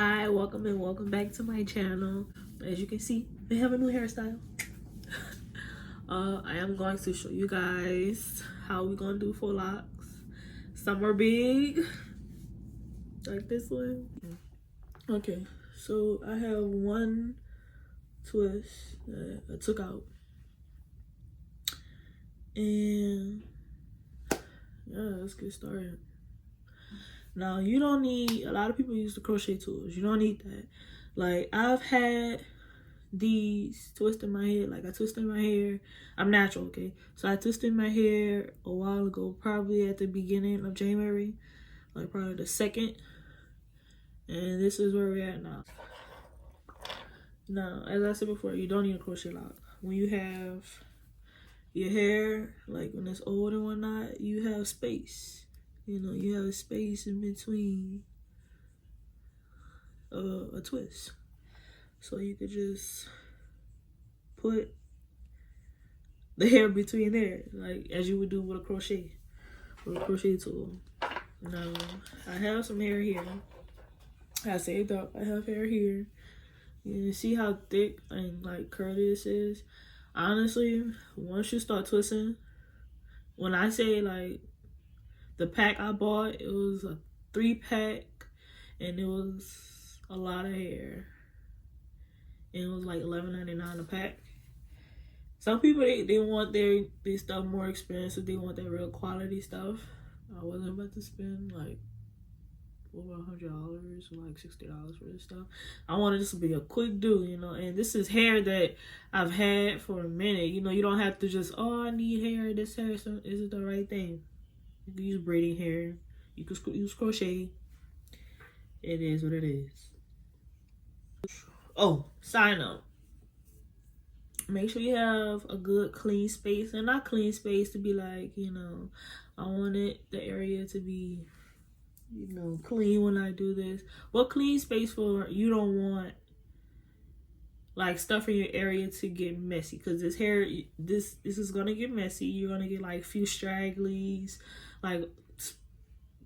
Hi, welcome and welcome back to my channel. As you can see, I have a new hairstyle. I am going to show you guys how we're gonna do faux locks. Some are big, like this one. Okay, so I have one twist that I took out, and yeah, let's get started. Now, you don't need, a lot of people use the crochet tools. You don't need that. Like, I've had these twisting my hair. Like, I twisted my hair. I'm natural, okay? So I twisted my hair a while ago, probably at the beginning of January. Like, probably the 2nd. And this is where we're at now. Now, as I said before, you don't need a crochet lock. When you have your hair, like when it's old and whatnot, you have space. You know, you have a space in between a twist. So you could just put the hair between there, like as you would do with a crochet tool. Now, I have some hair here. I saved up. I have hair here. You can see how thick and like curly this is. Honestly, once you start twisting, when I say like the pack I bought, it was a 3-pack and it was a lot of hair. And it was like $11.99 a pack. Some people, they want their stuff more expensive. They want that real quality stuff. I wasn't about to spend like over $100 or like $60 for this stuff. I wanted this to be a quick do, you know. And this is hair that I've had for a minute. You know, you don't have to just, oh, I need hair. This hair isn't the right thing. You can use braiding hair. You can use crochet. It is what it is. Oh, side note. Make sure you have a good clean space. And not clean space to be like, you know, I wanted the area to be, you know, clean when I do this. What clean space for? You don't want like stuff in your area to get messy, because this hair, this is gonna get messy. You're gonna get like few stragglies, like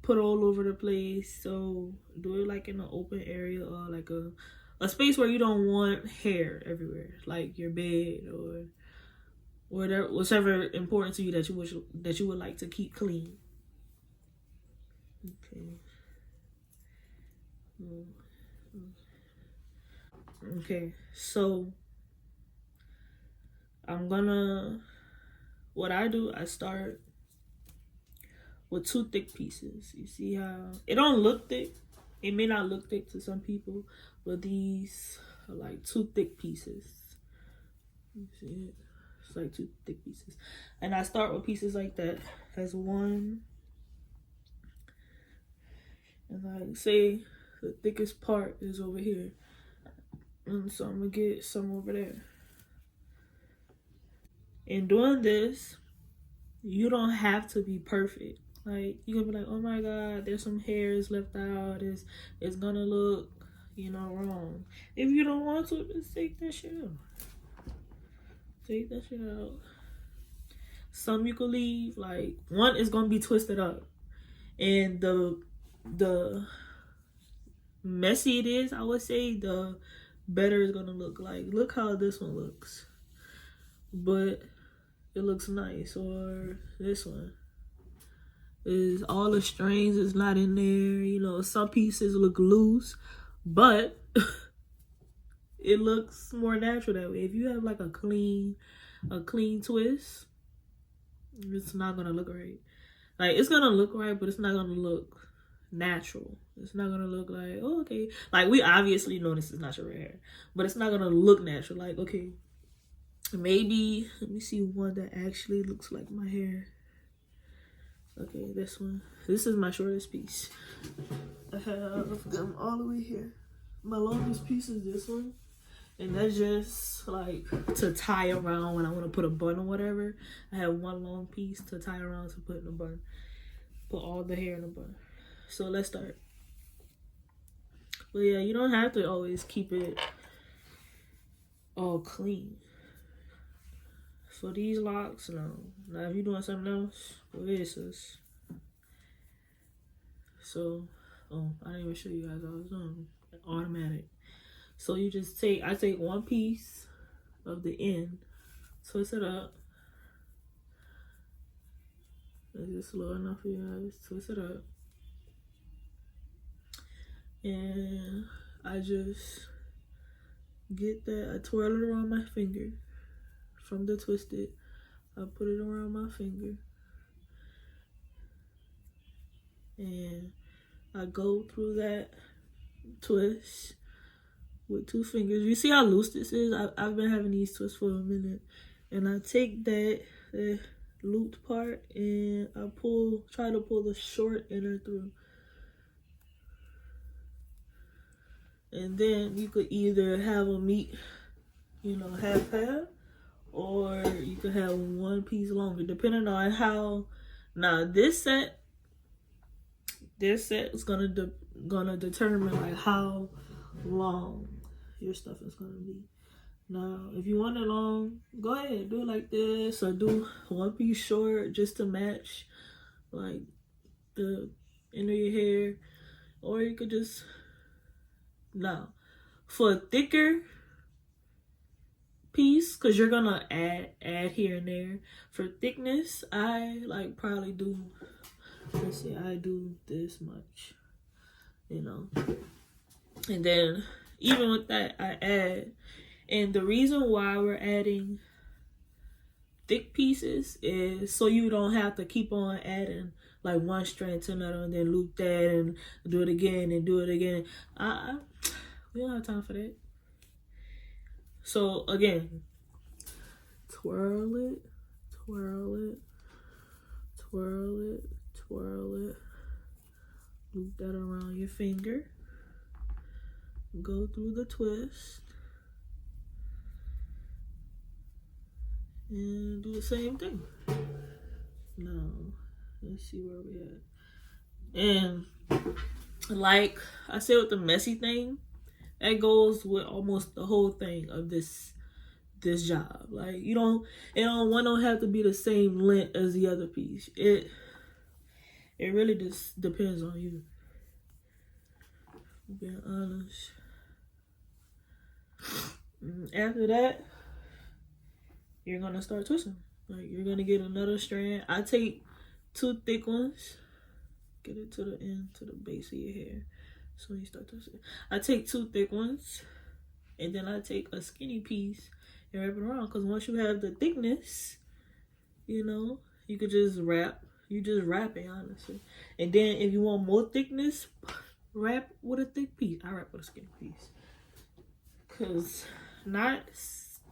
put all over the place. So do it like in an open area, or like a space where you don't want hair everywhere, like your bed or whatever important to you that you would like to keep clean. Okay. Okay, so what I do, I start with 2 thick pieces. You see how it don't look thick? It may not look thick to some people, but these are like 2 thick pieces. You see it? It's like 2 thick pieces. And I start with pieces like that as one. And like, say the thickest part is over here. And so I'm gonna get some over there. In doing this, you don't have to be perfect. Like, you're gonna be like, oh my god, there's some hairs left out. It's gonna look, you know, wrong. If you don't want to, just take that shit out. Take that shit out. Some you could leave. Like, one is gonna be twisted up. And the messy it is, I would say, the better it's gonna look. Like, look how this one looks. But it looks nice. Or this one is all the strings is not in there. You know, some pieces look loose, but it looks more natural that way. If you have like a clean twist, it's not gonna look right. Like, it's gonna look right, but it's not gonna look natural. It's not gonna look like, oh, okay. Like, we obviously know this is not your hair, but it's not gonna look natural. Like, okay, maybe, let me see one that actually looks like my hair. Okay, this one. This is my shortest piece. I have them all the way here. My longest piece is this one. And that's just like to tie around when I want to put a bun or whatever. I have one long piece to tie around to put in a bun. Put all the hair in a bun. So let's start. But yeah, you don't have to always keep it all clean. For these locks, no. Now, if you're doing something else, well, it is. So, oh, I didn't even show you guys what I was doing. automatic. So you just I take one piece of the end, twist it up. Is it slow enough for you guys? Twist it up. And I just get that, I twirl it around my finger from the twisted. I put it around my finger. And I go through that twist with 2 fingers. You see how loose this is? I've been having these twists for a minute. And I take that looped part and I try to pull the short inner through. And then you could either have a meat, half, or you could have one piece longer, depending on how. Now this set is gonna determine like how long your stuff is gonna be. Now, if you want it long, go ahead, do it like this, or do one piece short just to match like the end of your hair, or you could just. Now, for a thicker piece, because you're gonna add here and there. For thickness, I probably do, let's say I do this much, and then even with that I add. And the reason why we're adding thick pieces is so you don't have to keep on adding like one strand to another and then loop that and do it again and do it again. We don't have time for that. So again, twirl it, twirl it, twirl it, twirl it, loop that around your finger, go through the twist, and do the same thing. Now, let's see where we at. And like I said with the messy thing, that goes with almost the whole thing of this job. Like one don't have to be the same length as the other piece. It really just depends on you. Being honest. After that, you're gonna start twisting. Like you're gonna get another strand. I take 2 thick ones, get it to the end, to the base of your hair. So you start twisting. I take 2 thick ones, and then I take a skinny piece and wrap it around. Because once you have the thickness, you could just wrap. You just wrap it, honestly. And then if you want more thickness, wrap with a thick piece. I wrap with a skinny piece. Because not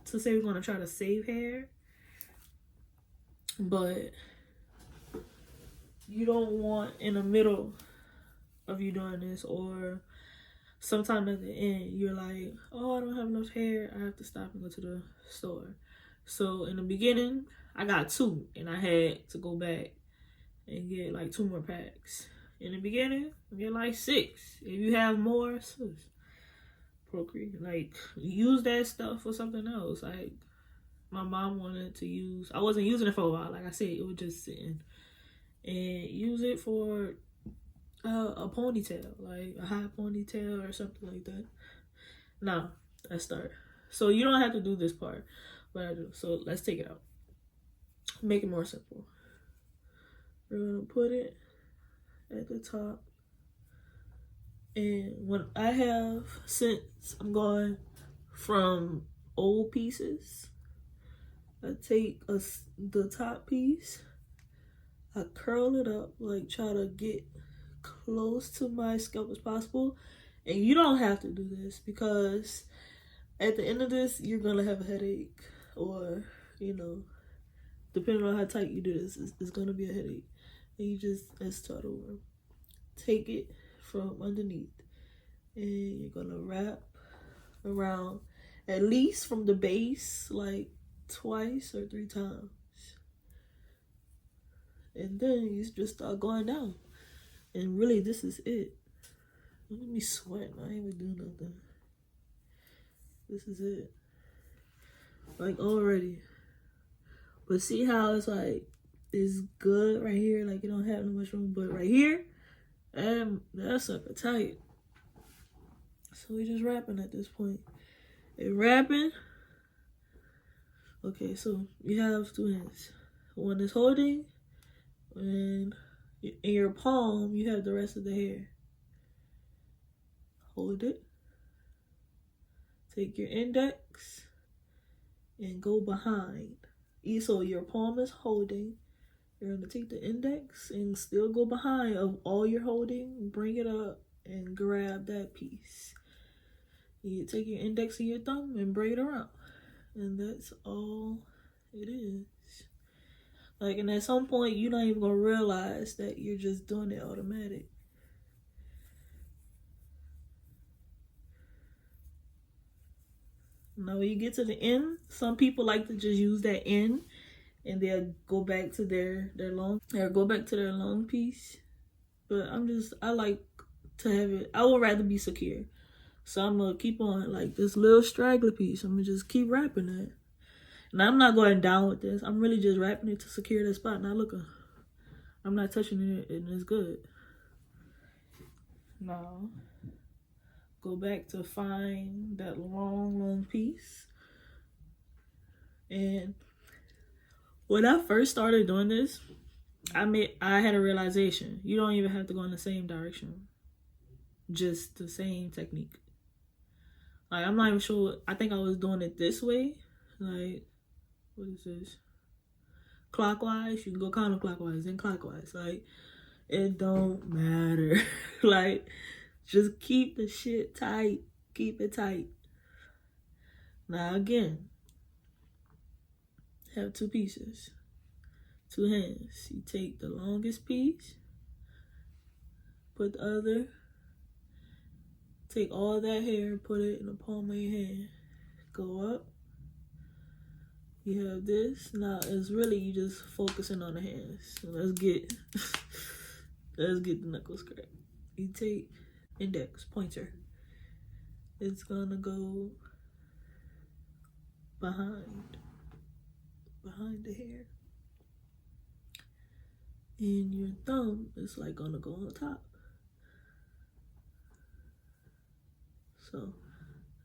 to say we're going to try to save hair, but you don't want in the middle of you doing this, or sometime at the end you're like, oh, I don't have enough hair, I have to stop and go to the store. So in the beginning I got 2 and I had to go back and get like 2 more packs. In the beginning get like 6. If you have more, procreate, like use that stuff for something else. Like my mom wanted to use, I wasn't using it for a while, like I said, it was just sitting, and use it for a ponytail, like a high ponytail or something like that. Now, let's start. So you don't have to do this part, but I do. So let's take it out. Make it more simple. We're gonna put it at the top. And when I have, since I'm going from old pieces, I take the top piece, I curl it up, like try to get close to my scalp as possible. And you don't have to do this, because at the end of this you're gonna have a headache, or depending on how tight you do this, it's gonna be a headache. And let's start over. Take it from underneath and you're gonna wrap around at least from the base like 2 or 3 times, and then you just start going down. And really, this is it. Look at me sweating. I ain't even do nothing. This is it. Like already. But see how it's like, it's good right here. Like you don't have no much room. But right here, that's sucker tight. So we just wrapping at this point. And wrapping. Okay, so you have two hands. One is holding, and in your palm you have the rest of the hair. Hold it. Take your index and go behind. So your palm is holding. You're gonna take the index and still go behind of all you're holding. Bring it up and grab that piece. You take your index and your thumb and bring it around. And that's all it is. Like, and at some point, you're not even gonna realize that you're just doing it automatic. Now, when you get to the end, some people like to just use that end, and they'll go back to their long piece. But I like to have it. I would rather be secure. So I'm gonna keep on like this little straggler piece. I'm gonna just keep wrapping it. And I'm not going down with this. I'm really just wrapping it to secure that spot. Now look, I'm not touching it and it's good. Now, go back to find that long piece. And when I first started doing this, I had a realization. You don't even have to go in the same direction. Just the same technique. Like, I'm not even sure. I think I was doing it this way. Like, what is this? Clockwise. You can go counterclockwise and clockwise. Like, it don't matter. Like, just keep the shit tight. Keep it tight. Now, again, have two pieces. Two hands. You take the longest piece. Put the other. Take all that hair and put it in the palm of your hand. Go up. You have this. Now it's really you just focusing on the hands. So let's get the knuckle scrap. You take index, pointer. It's gonna go behind the hair. And your thumb is like gonna go on top. So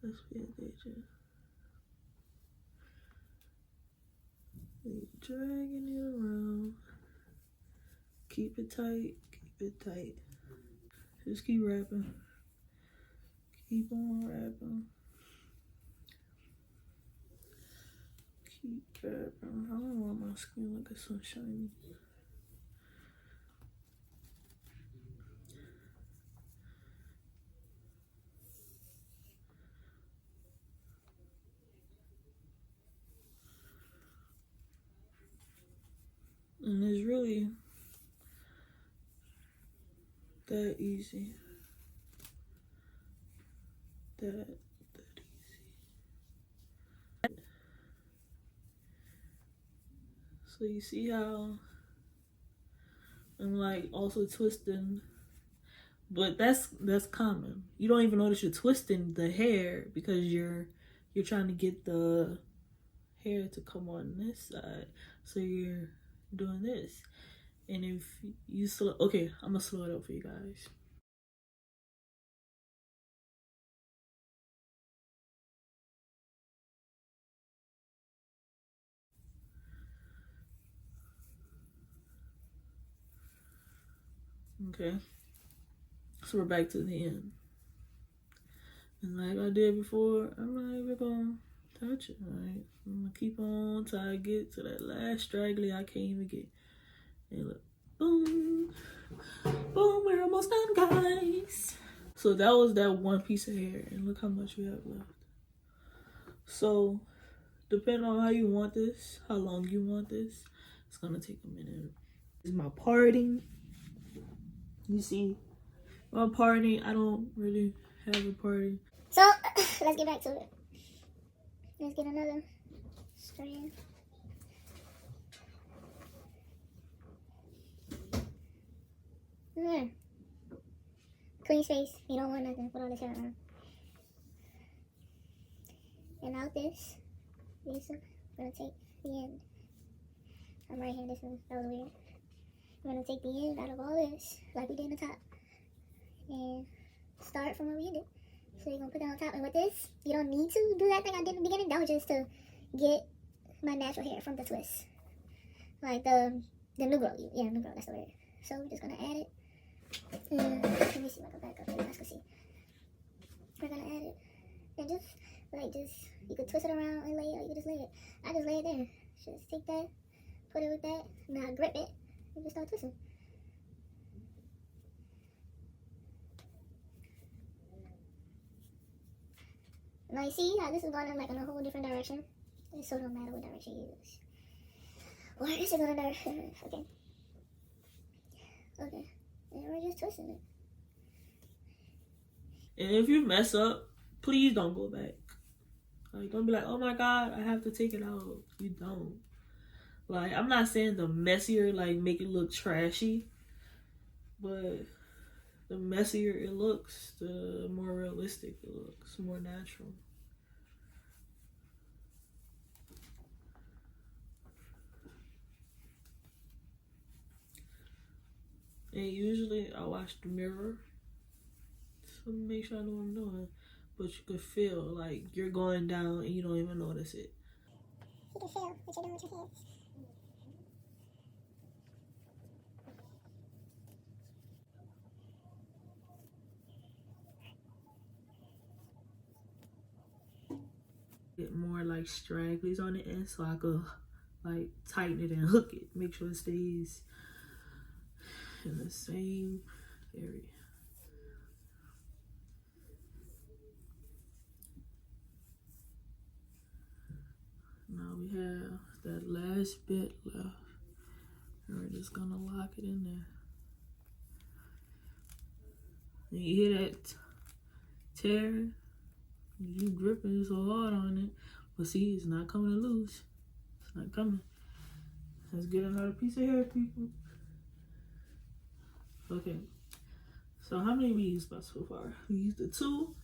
let's pay attention. You're dragging it around. Keep it tight. Keep it tight. Just keep wrapping. Keep on wrapping. Keep wrapping. I don't want my skin like it's so shiny. And it's really that easy. That easy. So you see how I'm like also twisting, but that's common. You don't even notice you're twisting the hair because you're trying to get the hair to come on this side. So you're doing this. And if you okay, I'm gonna slow it up for you guys. Okay, so we're back to the end. And like I did before, I'm not even gonna touch it, right? I'm gonna keep on till I get to that last straggly I can't even get. And look, boom, boom, we're almost done, guys. So that was that one piece of hair, and look how much we have left. So, depending on how you want this, how long you want this, it's gonna take a minute. This is my parting. You see, my parting, I don't really have a party. So, let's get back to it. Let's get another strand. Yeah. Clean space. You don't want nothing. Put all this hair on. And out this, I'm gonna take the end. I'm right here. This one, that was weird. I'm gonna take the end out of all this, like we did in the top, and start from where we ended. So you're gonna put that on top, and with this, you don't need to do that thing I did in the beginning. That was just to get my natural hair from the twist, like the new growth. Yeah, new growth. That's the word. So we're just gonna add it. Let me see if I can back up so you guys can see. We're gonna add it, and just you could twist it around and lay it, or you could just lay it. I just lay it there. Just take that, put it with that, now grip it, and just start twisting. Now you see how this is going in like in a whole different direction. It so don't matter what direction you use. Or this is going in a direction. Okay. Okay. And we're just twisting it. And if you mess up, please don't go back. Like, don't be like, oh my God, I have to take it out. You don't. Like, I'm not saying the messier, like, make it look trashy. But the messier it looks, the more realistic it looks, more natural. And usually I watch the mirror to make sure I know what I'm doing. But you could feel like you're going down and you don't even notice it. You can feel what you're doing with your hands. Get more like stragglies on the end so I could like tighten it and hook it. Make sure it stays in the same area. Now we have that last bit left. And we're just gonna lock it in there. And you hear that tear? You gripping so hard on it. But see, it's not coming loose. It's not coming. Let's get another piece of hair, people. Okay. So how many we used so far? We used the 2.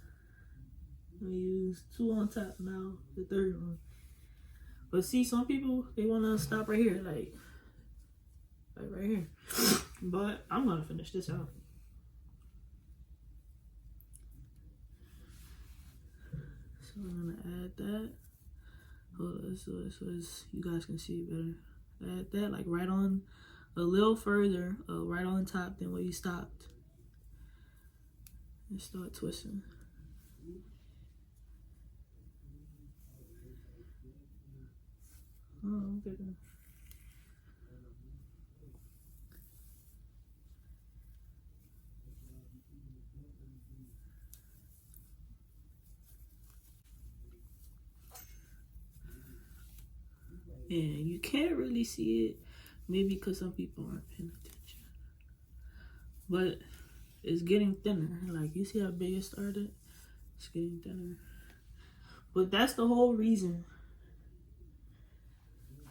We used 2 on top now, the 3rd one. But see, some people, they want to stop right here, like right here. But I'm going to finish this out. So I'm going to add that. Hold on, so you guys can see it better. Add that like right on, a little further, right on top than where you stopped. And start twisting. Oh, okay. And you can't really see it, maybe because some people aren't paying attention. But it's getting thinner. Like, you see how big it started? It's getting thinner. But that's the whole reason.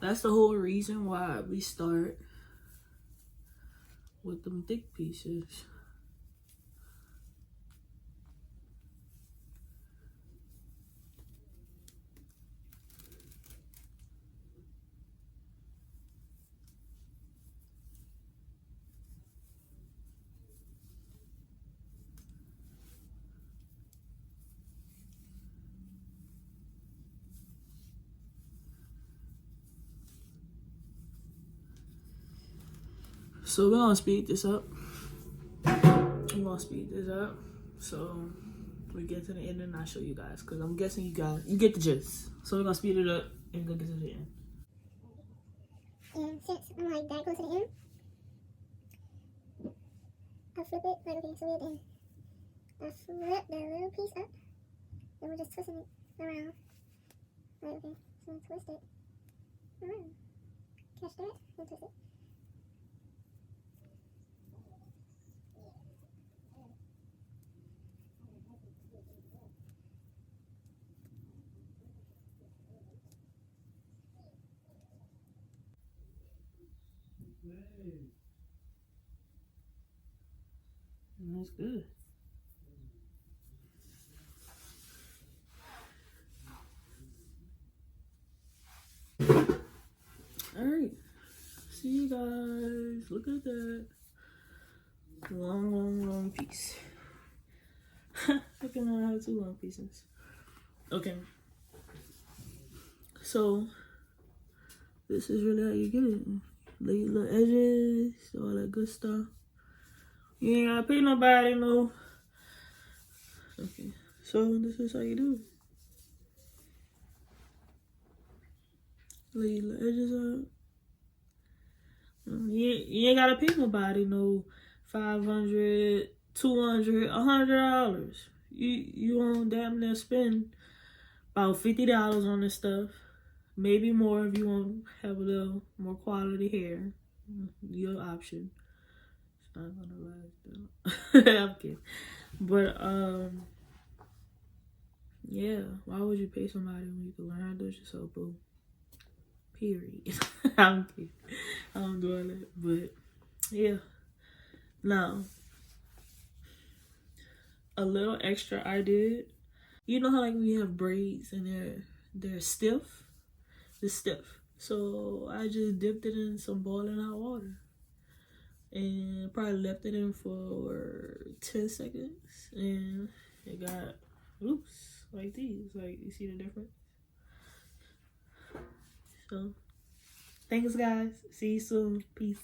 That's the whole reason why we start with them thick pieces. So we're gonna speed this up. So we get to the end and I'll show you guys, because I'm guessing you get the gist. So we're gonna speed it up and go get to the end. And since I'm like that close to the end, I flip it like, okay, so we're at the end. I flip that little piece up, and we're just twisting it around. Right, okay, so twist it around. Catch that and twist it. And that's good. Alright. See you guys. Look at that. Long piece. I can only have 2 long pieces. Okay. So this is really how you get it. Lay your little edges, all that good stuff. You ain't gotta pay nobody, no. Okay. So this is how you do it. Lay your little edges up. You ain't gotta pay nobody no $500, $200, $100. You won't damn near spend about $50 on this stuff. Maybe more if you want to have a little more quality hair. Your option. It's not gonna last though. I'm kidding. But yeah. Why would you pay somebody when you can learn how to do it yourself, boo? Period. I'm kidding. I don't do all that. But yeah. Now, a little extra I did. You know how like we have braids and they're stiff? It's stiff. So I just dipped it in some boiling hot water. And probably left it in for 10 seconds. And it got loose like these. Like, you see the difference? So, thanks guys. See you soon. Peace.